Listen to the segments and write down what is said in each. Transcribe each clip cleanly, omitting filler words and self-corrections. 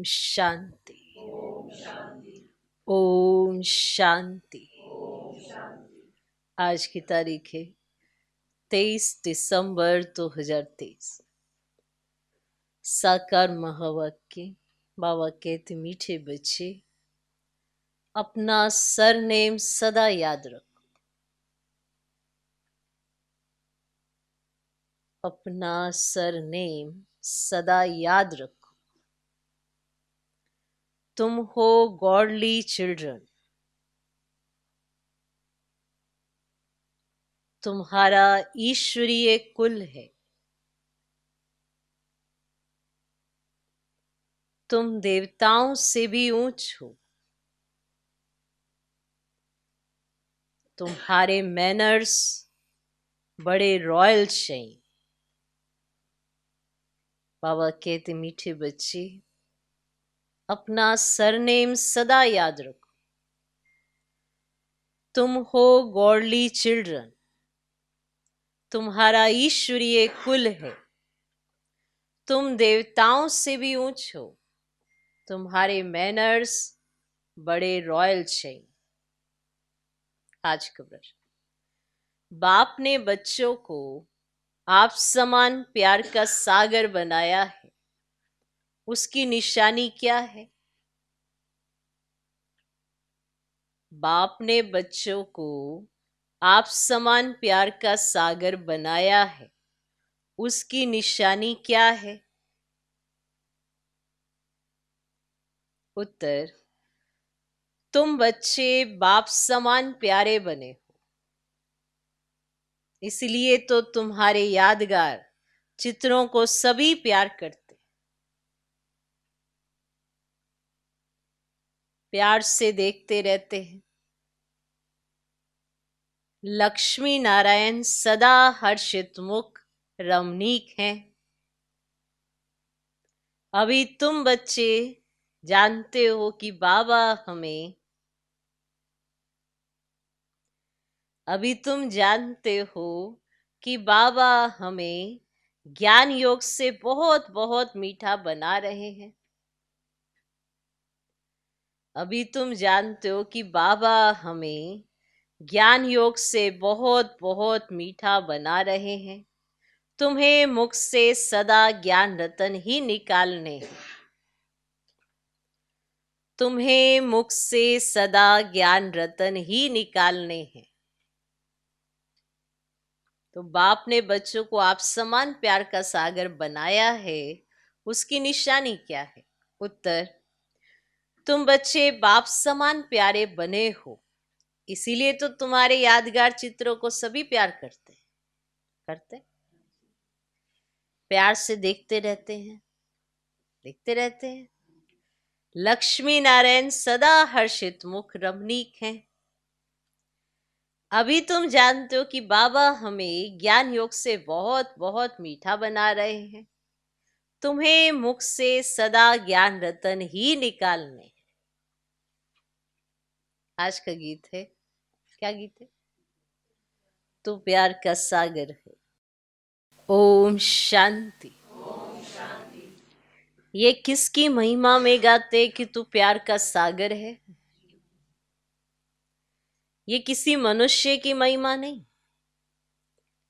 शांति। ओम शांति। आज की तारीख है 23 दिसंबर 2023। साकार महावाक्य। बाबा कहते मीठे बच्चे, अपना सरनेम सदा याद रखो। अपना सरनेम सदा याद रखो। तुम हो गॉडली चिल्ड्रन। तुम्हारा ईश्वरीय कुल है। तुम देवताओं से भी ऊंच हो। तुम्हारे मैनर्स बड़े रॉयल चाहिए। बाबा कहते मीठे बच्चे, अपना सरनेम सदा याद रखो। तुम हो गॉडली चिल्ड्रन। तुम्हारा ईश्वरीय कुल है। तुम देवताओं से भी ऊंच हो। तुम्हारे मैनर्स बड़े रॉयल चाहिए। आज का प्रश्न, बाप ने बच्चों को आप समान प्यार का सागर बनाया है, उसकी निशानी क्या है? बाप ने बच्चों को आप समान प्यार का सागर बनाया है, उसकी निशानी क्या है? उत्तर, तुम बच्चे बाप समान प्यारे बने हो, इसलिए तो तुम्हारे यादगार चित्रों को सभी प्यार करते, प्यार से देखते रहते हैं। लक्ष्मी नारायण सदा हर्षित मुख रमणीक हैं। अभी तुम बच्चे जानते हो कि बाबा हमें अभी तुम जानते हो कि बाबा हमें ज्ञान योग से बहुत बहुत मीठा बना रहे हैं। अभी तुम जानते हो कि बाबा हमें ज्ञान योग से बहुत बहुत मीठा बना रहे हैं। तुम्हें मुख से सदा ज्ञान रतन ही निकालने हैं। तुम्हें मुख से सदा ज्ञान रतन ही निकालने हैं। तो बाप ने बच्चों को आप समान प्यार का सागर बनाया है, उसकी निशानी क्या है? उत्तर, तुम बच्चे बाप समान प्यारे बने हो, इसीलिए तो तुम्हारे यादगार चित्रों को सभी प्यार करते प्यार से देखते रहते हैं। लक्ष्मी नारायण सदा हर्षित मुख रमणीक हैं। अभी तुम जानते हो कि बाबा हमें ज्ञान योग से बहुत बहुत मीठा बना रहे हैं। तुम्हें मुख से सदा ज्ञान रतन ही निकालने। आज का गीत है, क्या गीत है? तू प्यार का सागर है। ओम शांति। ये किसकी महिमा में गाते कि तू प्यार का सागर है? ये किसी मनुष्य की महिमा नहीं।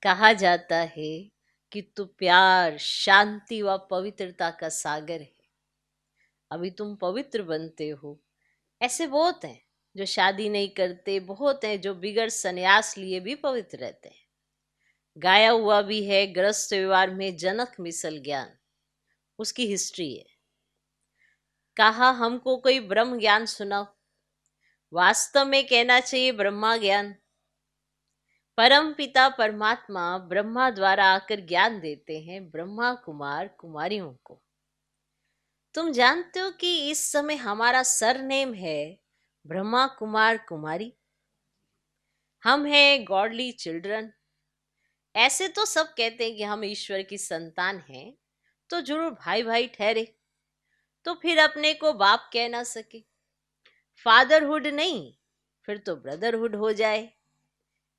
कहा जाता है कि तू प्यार, शांति व पवित्रता का सागर है। अभी तुम पवित्र बनते हो। ऐसे बहुत हैं जो शादी नहीं करते, बहुत हैं जो बिगड़ संन्यास लिए भी पवित्र रहते हैं। गाया हुआ भी है गृहस्थ व्यवहार में जनक मिसल ज्ञान, उसकी हिस्ट्री है। कहा हमको कोई ब्रह्म ज्ञान सुनाओ। वास्तव में कहना चाहिए ब्रह्मा ज्ञान। परम पिता परमात्मा ब्रह्मा द्वारा आकर ज्ञान देते हैं ब्रह्मा कुमार कुमारियों को। तुम जानते हो कि इस समय हमारा सरनेम है ब्रह्मा कुमार कुमारी। हम हैं गॉडली चिल्ड्रन। ऐसे तो सब कहते हैं कि हम ईश्वर की संतान हैं, तो जरूर भाई भाई ठहरे, तो फिर अपने को बाप कह ना सके। फादरहुड नहीं, फिर तो ब्रदरहुड हो जाए।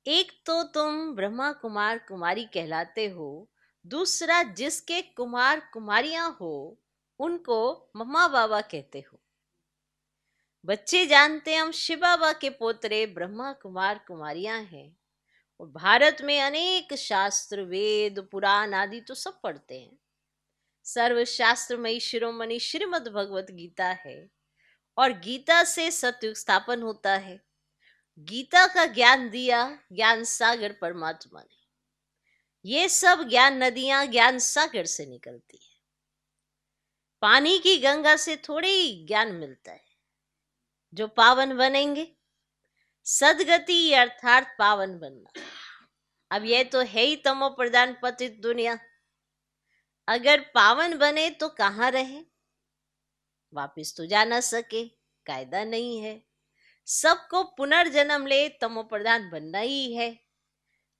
एक तो तुम ब्रह्मा कुमार कुमारी कहलाते हो, दूसरा जिसके कुमार कुमारियां हो उनको मम्मा बाबा कहते हो। बच्चे जानते हैं हम शिव बाबा के पोतरे ब्रह्मा कुमार कुमारियां हैं। और भारत में अनेक शास्त्र वेद पुराण आदि तो सब पढ़ते हैं। सर्वशास्त्रमयी शिरोमणि श्रीमद् भगवत गीता है और गीता से सतयुग स्थापन होता है। गीता का ज्ञान दिया ज्ञान सागर परमात्मा ने। ये सब ज्ञान नदियां ज्ञान सागर से निकलती है। पानी की गंगा से थोड़ी ही ज्ञान मिलता है। जो पावन बनेंगे, सदगति अर्थात पावन बनना। अब यह तो है ही तमो प्रधान पतित दुनिया। अगर पावन बने तो कहाँ रहे, वापिस तो जा ना सके, कायदा नहीं है। सबको पुनर्जन्म ले तमो प्रधान बनना ही है।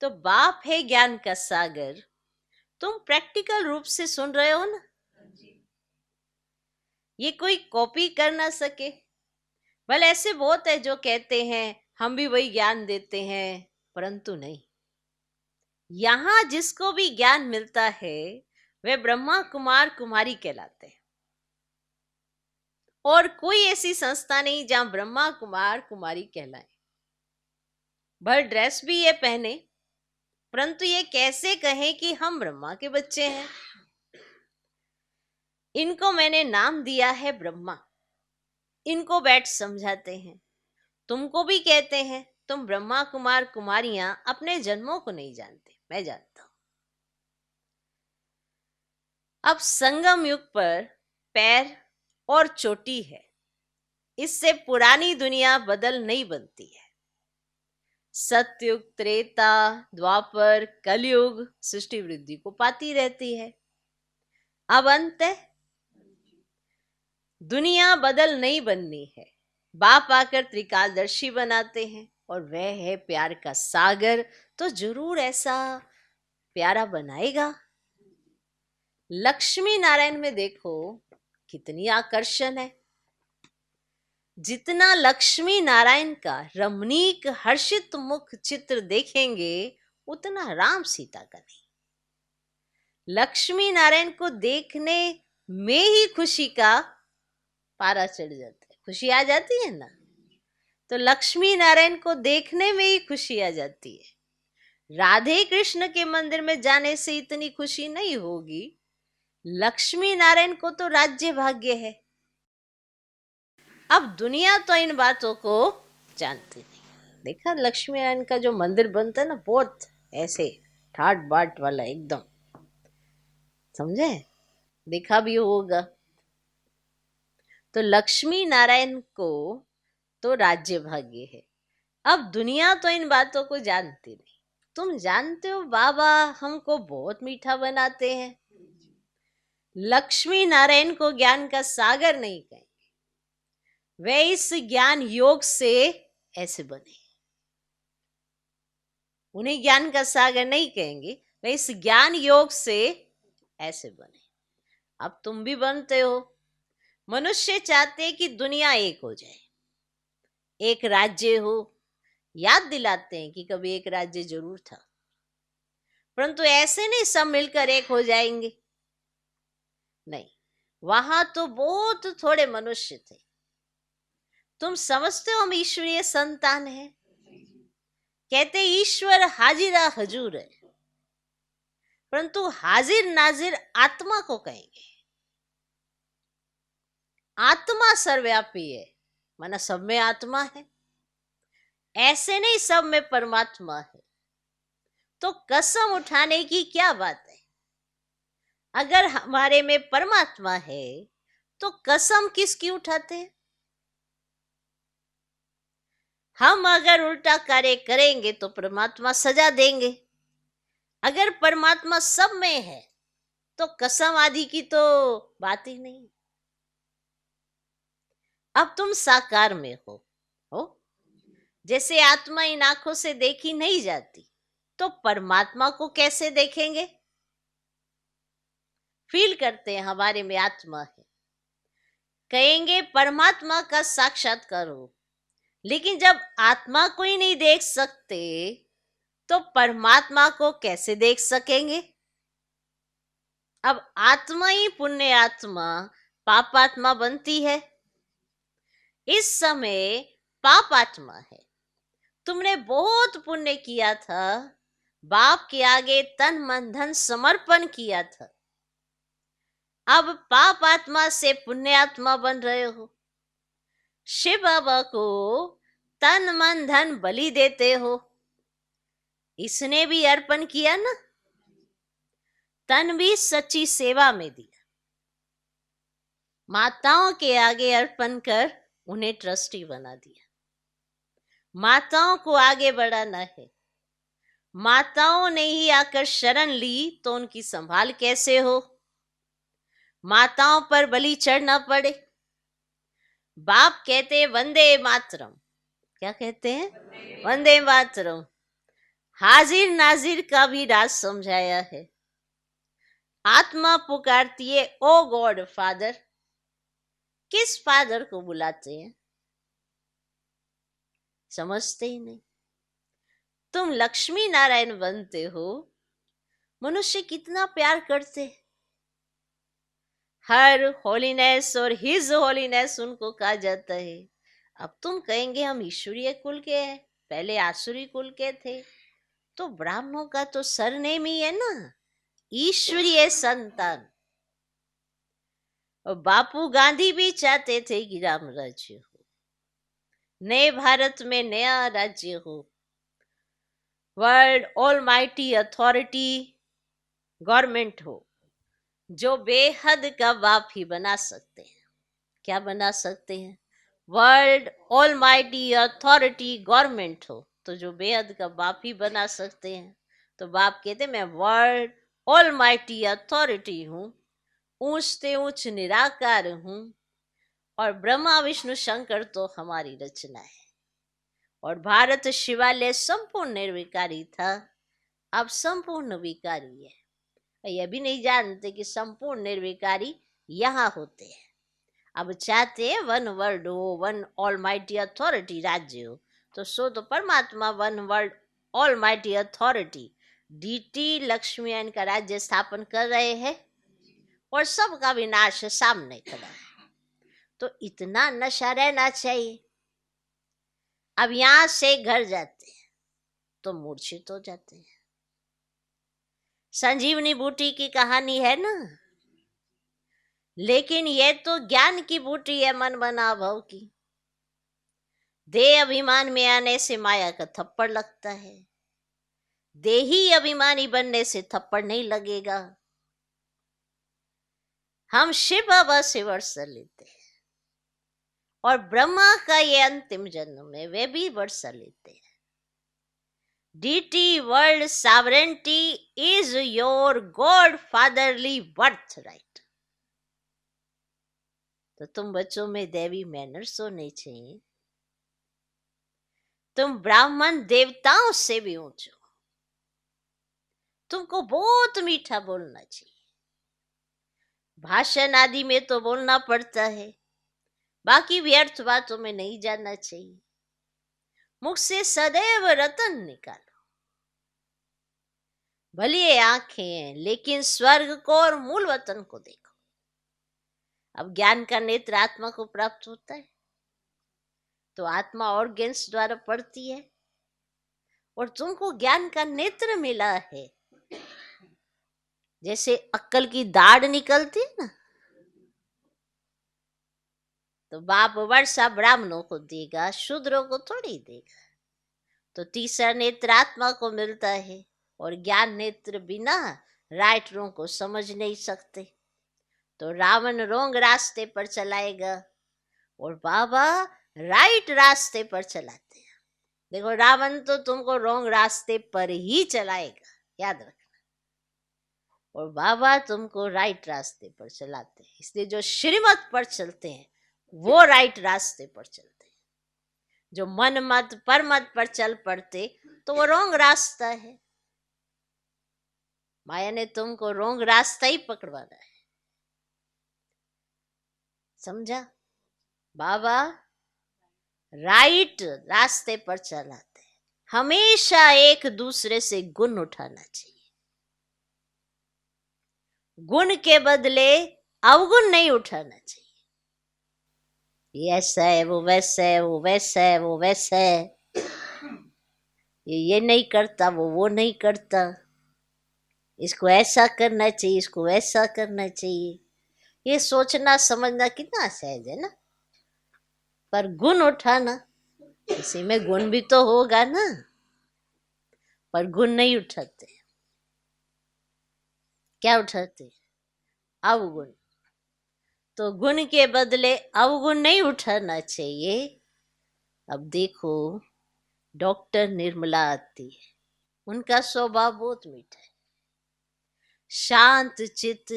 तो बाप है ज्ञान का सागर। तुम प्रैक्टिकल रूप से सुन रहे हो ना, ये कोई कॉपी कर ना सके। भले ऐसे बहुत है जो कहते हैं हम भी वही ज्ञान देते हैं, परंतु नहीं। यहां जिसको भी ज्ञान मिलता है वे ब्रह्मा कुमार कुमारी कहलाते हैं। और कोई ऐसी संस्था नहीं जहां ब्रह्मा कुमार कुमारी कहलाए। भर ड्रेस भी ये पहने, परंतु ये कैसे कहें कि हम ब्रह्मा के बच्चे हैं। इनको मैंने नाम दिया है ब्रह्मा। इनको बैठ समझाते हैं। तुमको भी कहते हैं तुम ब्रह्मा कुमार कुमारियां अपने जन्मों को नहीं जानते, मैं जानता हूं। अब संगम युग पर पैर और चोटी है, इससे पुरानी दुनिया बदल नहीं बनती है। सतयुग त्रेता द्वापर कलयुग सृष्टि वृद्धि को पाती रहती है। अब अंत है, दुनिया बदल नहीं बननी है। बाप आकर त्रिकालदर्शी बनाते हैं और वह है प्यार का सागर, तो जरूर ऐसा प्यारा बनाएगा। लक्ष्मी नारायण में देखो कितनी आकर्षण है। जितना लक्ष्मी नारायण का रमणीक हर्षित मुख चित्र देखेंगे उतना राम सीता का नहीं। लक्ष्मी नारायण को देखने में ही खुशी का पारा चढ़ जाता है, खुशी आ जाती है ना। तो लक्ष्मी नारायण को देखने में ही खुशी आ जाती है। राधे कृष्ण के मंदिर में जाने से इतनी खुशी नहीं होगी। लक्ष्मी नारायण को तो राज्य भाग्य है। अब दुनिया तो इन बातों को जानती नहीं। देखा लक्ष्मी नारायण का जो मंदिर बनता है ना, बहुत ऐसे ठाट बाट वाला एकदम, समझे, देखा भी होगा। तो लक्ष्मी नारायण को तो राज्य भाग्य है। अब दुनिया तो इन बातों को जानती नहीं। तुम जानते हो बाबा हमको बहुत मीठा बनाते हैं। लक्ष्मी नारायण को ज्ञान का सागर नहीं कहेंगे, वे इस ज्ञान योग से ऐसे बने। उन्हें ज्ञान का सागर नहीं कहेंगे, वे इस ज्ञान योग से ऐसे बने। अब तुम भी बनते हो। मनुष्य चाहते हैं कि दुनिया एक हो जाए, एक राज्य हो। याद दिलाते हैं कि कभी एक राज्य जरूर था, परंतु ऐसे नहीं सब मिलकर एक हो जाएंगे। नहीं, वहां तो बहुत थोड़े मनुष्य थे। तुम समझते हो हम ईश्वरीय संतान हैं। कहते ईश्वर हाजिरा हजूर है, परंतु हाजिर नाजिर आत्मा को कहेंगे। आत्मा सर्वव्यापी है, माना सब में आत्मा है। ऐसे नहीं सब में परमात्मा है। तो कसम उठाने की क्या बात है। अगर हमारे में परमात्मा है तो कसम किसकी उठाते हैं। हम अगर उल्टा कार्य करेंगे तो परमात्मा सजा देंगे। अगर परमात्मा सब में है तो कसम आदि की तो बात ही नहीं। अब तुम साकार में हो जैसे आत्मा इन आंखों से देखी नहीं जाती, तो परमात्मा को कैसे देखेंगे। फील करते हैं हमारे में आत्मा है, कहेंगे परमात्मा का साक्षात्कार हो। लेकिन जब आत्मा को ही नहीं देख सकते तो परमात्मा को कैसे देख सकेंगे। अब आत्मा ही पुण्य आत्मा पापात्मा बनती है। इस समय पापात्मा है, तुमने बहुत पुण्य किया था, बाप के आगे तन मन धन समर्पण किया था, अब पाप आत्मा से पुण्य आत्मा बन रहे हो। शिव बाबा को तन मन धन बलि देते हो, इसने भी अर्पण किया ना, तन भी सच्ची सेवा में दिया। माताओं के आगे अर्पण कर उन्हें ट्रस्टी बना दिया। माताओं को आगे बढ़ाना है, माताओं ने ही आकर शरण ली तो उनकी संभाल कैसे हो। माताओं पर बलि चढ़ना पड़े। बाप कहते हैं वंदे मातरम, क्या कहते हैं? वंदे मातरम। हाजिर नाजिर का भी राज समझाया है। आत्मा पुकारती है ओ गॉड फादर। किस फादर को बुलाते हैं? समझते ही नहीं। तुम लक्ष्मी नारायण बनते हो, मनुष्य कितना प्यार करते हैं। हर होलीनेस और हिज होलीनेस उनको कहा जाता है। अब तुम कहेंगे हम ईश्वरीय कुल के हैं, पहले आसुरी कुल के थे, तो ब्राह्मणों का तो सरनेम ही है ना, ईश्वरीय संतान। और बापू गांधी भी चाहते थे कि राम राज्य हो, नए भारत में नया राज्य हो, वर्ल्ड ऑलमाइटी अथॉरिटी गवर्नमेंट हो, जो बेहद का बाप ही बना सकते हैं। क्या बना सकते हैं? वर्ल्ड ऑलमाइटी अथॉरिटी गवर्नमेंट हो तो जो बेहद का बाप ही बना सकते हैं। तो बाप कहते मैं वर्ल्ड ऑलमाइटी अथॉरिटी हूँ, ऊंच से ऊंच निराकार हूँ, और ब्रह्मा विष्णु शंकर तो हमारी रचना है। और भारत शिवालय संपूर्ण निर्विकारी था, अब संपूर्ण विकारी है। यह भी नहीं जानते कि संपूर्ण निर्विकारी यहाँ होते हैं। अब चाहते हैं वन वर्ल्ड हो, वन ऑलमाइटी अथॉरिटी राज्य हो, तो सो तो परमात्मा one world almighty authority deity Lakshminarayan का राज्य स्थापन कर रहे हैं, और सबका विनाश सामने खड़ा है। तो इतना नशा रहना चाहिए। अब यहां से घर जाते हैं तो मूर्छित हो जाते हैं। संजीवनी बूटी की कहानी है ना, लेकिन ये तो ज्ञान की बूटी है, मन बना भव की। देह अभिमान में आने से माया का थप्पड़ लगता है, देही अभिमानी बनने से थप्पड़ नहीं लगेगा। हम शिव बाबा से वर्षा लेते हैं, और ब्रह्मा का ये अंतिम जन्म है, वे भी वर्षा लेते हैं। DT world sovereignty is your god fatherly birthright. तो तुम बच्चों में दैवी मैनर्स होने चाहिए। तुम ब्राह्मण देवताओं से भी ऊंचे हो, तुमको बहुत मीठा बोलना चाहिए। भाषण आदि में तो बोलना पड़ता है, बाकी व्यर्थ बातों में नहीं जाना चाहिए। मुख से सदैव रतन निकालो। भले आंखें हैं लेकिन स्वर्ग को और मूल वतन को देखो। अब ज्ञान का नेत्र आत्मा को प्राप्त होता है, तो आत्मा ऑर्गेन्स द्वारा पढ़ती है, और तुमको ज्ञान का नेत्र मिला है। जैसे अक्कल की दाढ़ निकलती है ना, तो बाप वर्षा ब्राह्मणों को देगा, शूद्रों को थोड़ी देगा। तो तीसरा नेत्र आत्मा को मिलता है, और ज्ञान नेत्र बिना राइट रोंग को समझ नहीं सकते। तो रावण रोंग रास्ते पर चलाएगा, और बाबा राइट रास्ते पर चलाते हैं। देखो रावण तो तुमको रोंग रास्ते पर ही चलाएगा, याद रखना, और बाबा तुमको राइट रास्ते पर चलाते हैं। इसलिए जो श्रीमत पर चलते हैं वो राइट रास्ते पर चलते हैं। जो मन मत पर मत पर चल पड़ते तो वो रोंग रास्ता है। माया ने तुमको रोंग रास्ता ही पकड़वाना है, समझा? बाबा राइट रास्ते पर चलाते हैं। हमेशा एक दूसरे से गुण उठाना चाहिए, गुण के बदले अवगुण नहीं उठाना चाहिए। ये ऐसा है, वो वैसा है, वो वैसा है, वो वैसा है, ये नहीं करता, वो नहीं करता, इसको ऐसा करना चाहिए, इसको वैसा करना चाहिए। ये सोचना समझना कितना सहज है ना। पर गुण उठाना, इसी में गुण भी तो होगा ना, पर गुण नहीं उठाते। क्या उठाते? अवगुण। तो गुण के बदले अवगुण नहीं उठाना चाहिए। अब देखो, डॉक्टर निर्मला आती है, उनका स्वभाव बहुत मीठा है, शांत चित्त,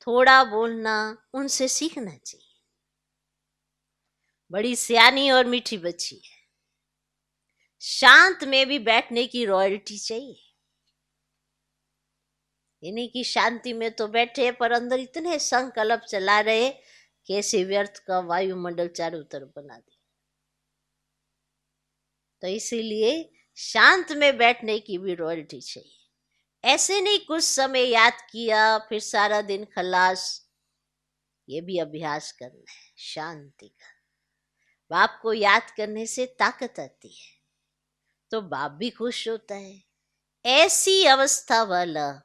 थोड़ा बोलना, उनसे सीखना चाहिए। बड़ी सियानी और मीठी बच्ची है, शांत में भी बैठने की रॉयल्टी चाहिए। इन्हीं की शांति में तो बैठे पर अंदर इतने संकल्प चला रहे कि ऐसे व्यर्थ का वायुमंडल चारों तरफ बना दे। तो इसीलिए शांत में बैठने की भी रॉयल्टी चाहिए। ऐसे नहीं कुछ समय याद किया फिर सारा दिन खलास। ये भी अभ्यास करना है शांति का। बाप को याद करने से ताकत आती है, तो बाप भी खुश होता है। ऐसी अवस्था वाला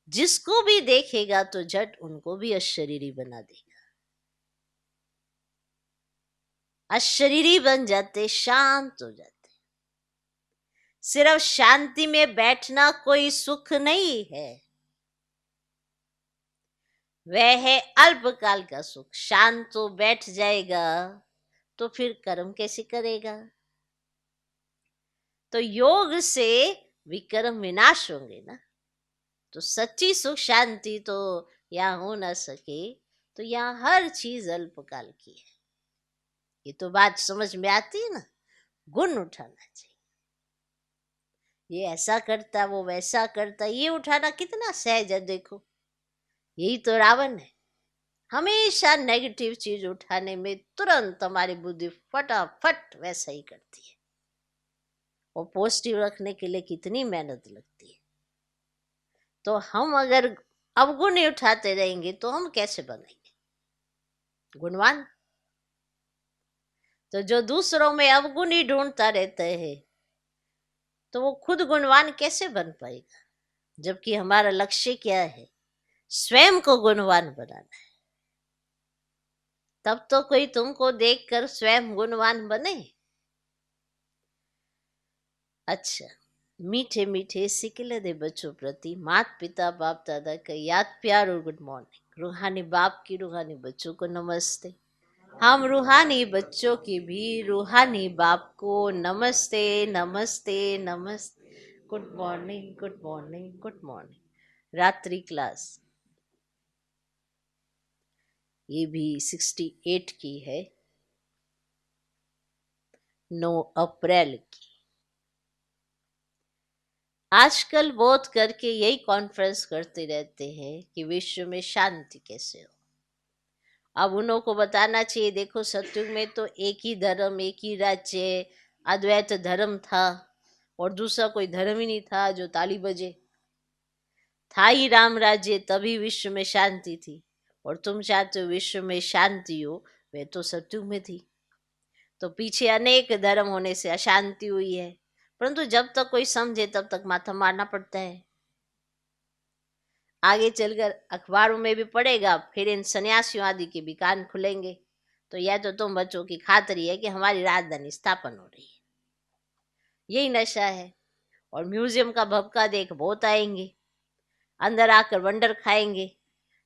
जिसको भी देखेगा तो झट उनको भी अशरीरी बना देगा। अशरीरी बन जाते, शांत हो जाते। सिर्फ शांति में बैठना कोई सुख नहीं है, वह है अल्पकाल का सुख। शांत तो बैठ जाएगा तो फिर कर्म कैसे करेगा? तो योग से विकर्म विनाश होंगे ना। तो सच्ची सुख शांति तो यहाँ हो ना सके, तो यहाँ हर चीज अल्पकाल की है। ये तो बात समझ में आती है ना। गुण उठाना चाहिए। ये ऐसा करता, वो वैसा करता, ये उठाना कितना सहज है। देखो, यही तो रावण है। हमेशा नेगेटिव चीज उठाने में तुरंत हमारी बुद्धि फटाफट वैसा ही करती है, और पॉजिटिव रखने के लिए कितनी मेहनत लगती है। तो हम अगर अवगुण ही उठाते रहेंगे तो हम कैसे बनेंगे गुणवान? तो जो दूसरों में अवगुण ही ढूंढता रहता है तो वो खुद गुणवान कैसे बन पाएगा? जबकि हमारा लक्ष्य क्या है? स्वयं को गुणवान बनाना है। तब तो कोई तुमको देखकर स्वयं गुणवान बने। अच्छा, मीठे मीठे सिकिले दे बच्चों प्रति माता पिता बाप दादा का याद प्यार और गुड मॉर्निंग। रूहानी बाप की रूहानी बच्चों को नमस्ते। हम रूहानी बच्चों की भी रूहानी बाप को नमस्ते नमस्ते नमस्ते। Good morning good morning good morning. रात्रि क्लास ये भी 68 की है, 9 अप्रैल की। आजकल बहुत करके यही कॉन्फ्रेंस करते रहते हैं कि विश्व में शांति कैसे हो। अब उन्हों को बताना चाहिए, देखो सतयुग में तो एक ही धर्म, एक ही राज्य, अद्वैत धर्म था, और दूसरा कोई धर्म ही नहीं था जो ताली बजे। था ही राम राज्य, तभी विश्व में शांति थी। और तुम चाहते हो विश्व में शांति हो, वह तो सतयुग में थी। तो पीछे अनेक धर्म होने से अशांति हुई है, परंतु जब तक कोई समझे तब तक माथा मारना पड़ता है। आगे चलकर अखबारों में भी पड़ेगा, फिर इन सन्यासियों आदि के भी कान खुलेंगे। तो यह तो तुम बच्चों की खातरी है कि हमारी राजधानी स्थापन हो रही है। यही नशा है। और म्यूजियम का भपका देख बहुत आएंगे, अंदर आकर वंडर खाएंगे।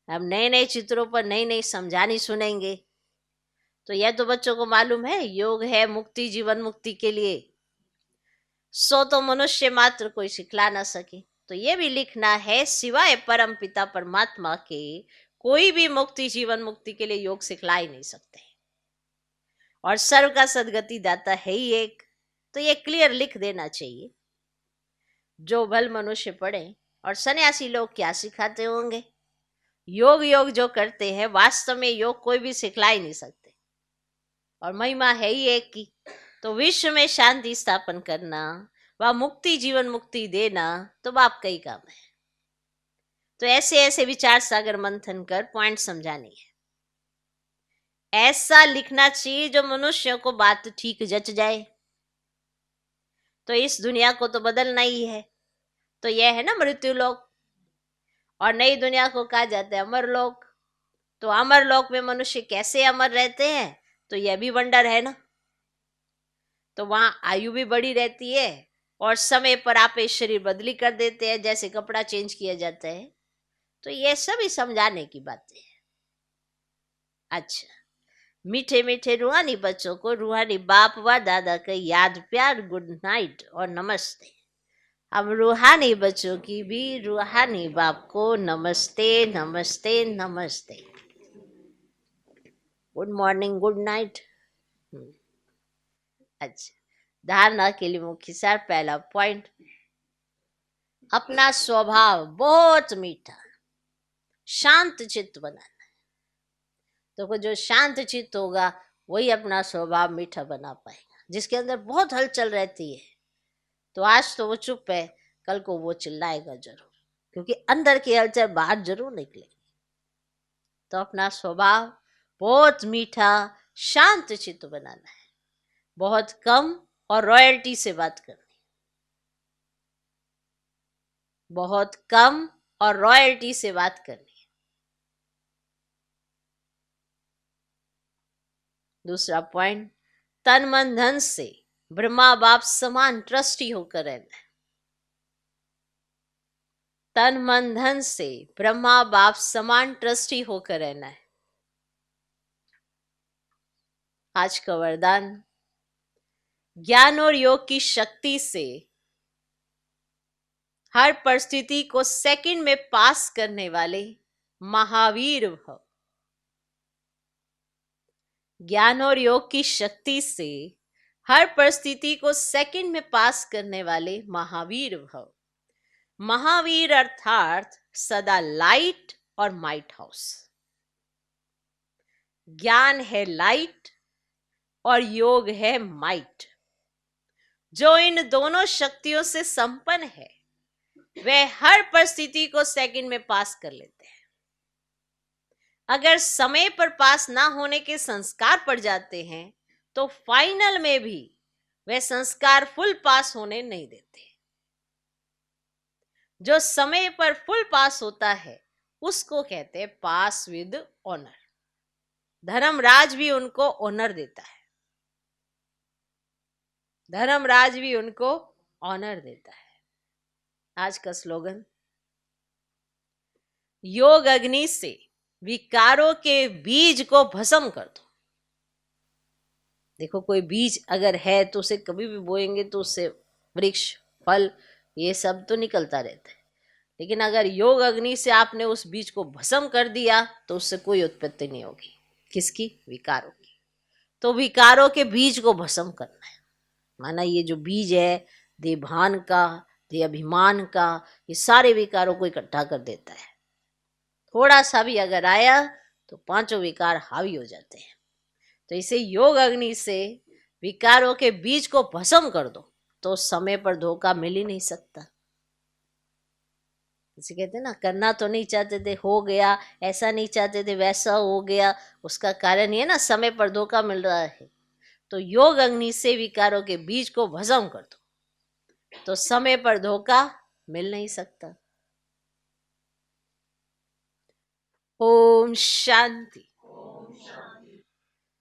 अब नए नए चित्रों पर नई नई समझानी सुनेंगे। तो यह तो बच्चों को मालूम है योग है मुक्ति, जीवन मुक्ति के लिए। सो तो मनुष्य मात्र कोई सिखला ना सके। तो ये भी लिखना है, सिवाय परम पिता परमात्मा के कोई भी मुक्ति जीवन मुक्ति के लिए योग सिखला ही नहीं सकते। और सर्व का सदगति दाता है ही एक। तो ये क्लियर लिख देना चाहिए। जो भल मनुष्य पढ़े। और सन्यासी लोग क्या सिखाते होंगे? योग योग जो करते हैं, वास्तव में योग कोई भी सिखला ही नहीं सकते, और महिमा है ही एक की। तो विश्व में शांति स्थापन करना व मुक्ति जीवन मुक्ति देना तो बाप का ही काम है। तो ऐसे ऐसे विचार सागर मंथन कर पॉइंट समझानी है। ऐसा लिखना चाहिए जो मनुष्यों को बात ठीक जच जाए। तो इस दुनिया को तो बदलना ही है। तो यह है ना मृत्यु लोक, और नई दुनिया को कहा जाता है अमर लोक। तो अमर लोक में मनुष्य कैसे अमर रहते हैं, तो यह भी वंडर है ना। तो वहां आयु भी बड़ी रहती है, और समय पर आप इस शरीर बदली कर देते हैं, जैसे कपड़ा चेंज किया जाता है। तो ये सभी समझाने की बातें हैं। अच्छा, मीठे मीठे रूहानी बच्चों को रूहानी बाप व दादा का याद प्यार गुड नाइट और नमस्ते। अब रूहानी बच्चों की भी रूहानी बाप को नमस्ते नमस्ते नमस्ते, गुड मॉर्निंग गुड नाइट। अच्छा, धारणा के लिए मुख्य सार। पहला पॉइंट, अपना स्वभाव बहुत मीठा शांत चित्त बनाना। तो जो शांत चित्त होगा वही अपना स्वभाव मीठा बना पाएगा। जिसके अंदर बहुत हलचल रहती है, तो आज तो वो चुप है, कल को वो चिल्लाएगा जरूर, क्योंकि अंदर की हलचल बाहर जरूर निकलेगी। तो अपना स्वभाव बहुत मीठा शांत चित्त बनाना है। बहुत कम और रॉयल्टी से बात करनी, बहुत कम और रॉयल्टी से बात करनी। दूसरा पॉइंट, तन मन धन से ब्रह्मा बाप समान ट्रस्टी होकर रहना है। तन मन धन से ब्रह्मा बाप समान ट्रस्टी होकर रहना है। आज का वरदान, ज्ञान और योग की शक्ति से हर परिस्थिति को सेकंड में पास करने वाले महावीर भव। ज्ञान और योग की शक्ति से हर परिस्थिति को सेकंड में पास करने वाले महावीर भव। महावीर अर्थात सदा लाइट और माइट हाउस। ज्ञान है लाइट और योग है माइट। जो इन दोनों शक्तियों से संपन्न है वह हर परिस्थिति को सेकंड में पास कर लेते हैं। अगर समय पर पास ना होने के संस्कार पड़ जाते हैं तो फाइनल में भी वह संस्कार फुल पास होने नहीं देते। जो समय पर फुल पास होता है उसको कहते हैं पास विद ऑनर। धर्मराज भी उनको ऑनर देता है। धर्मराज भी उनको ऑनर देता है। आज का स्लोगन, योग अग्नि से विकारों के बीज को भस्म कर दो। देखो, कोई बीज अगर है तो उसे कभी भी बोएंगे तो उससे वृक्ष, फल, ये सब तो निकलता रहता है। लेकिन अगर योग अग्नि से आपने उस बीज को भस्म कर दिया तो उससे कोई उत्पत्ति नहीं होगी। किसकी? विकारों की। तो विकारों के बीज को भस्म करना है। माना ये जो बीज है देभान का, दे अभिमान का, ये सारे विकारों को इकट्ठा कर देता है। थोड़ा सा भी अगर आया तो पांचों विकार हावी हो जाते हैं। तो इसे योग अग्नि से विकारों के बीज को भस्म कर दो तो समय पर धोखा मिल ही नहीं सकता। इसे कहते हैं ना, करना तो नहीं चाहते थे हो गया, ऐसा नहीं चाहते थे वैसा हो गया। उसका कारण ये ना, समय पर धोखा मिल रहा है। तो योग अग्नि से विकारों के बीज को भस्म कर दो तो समय पर धोखा मिल नहीं सकता। ओम शांति।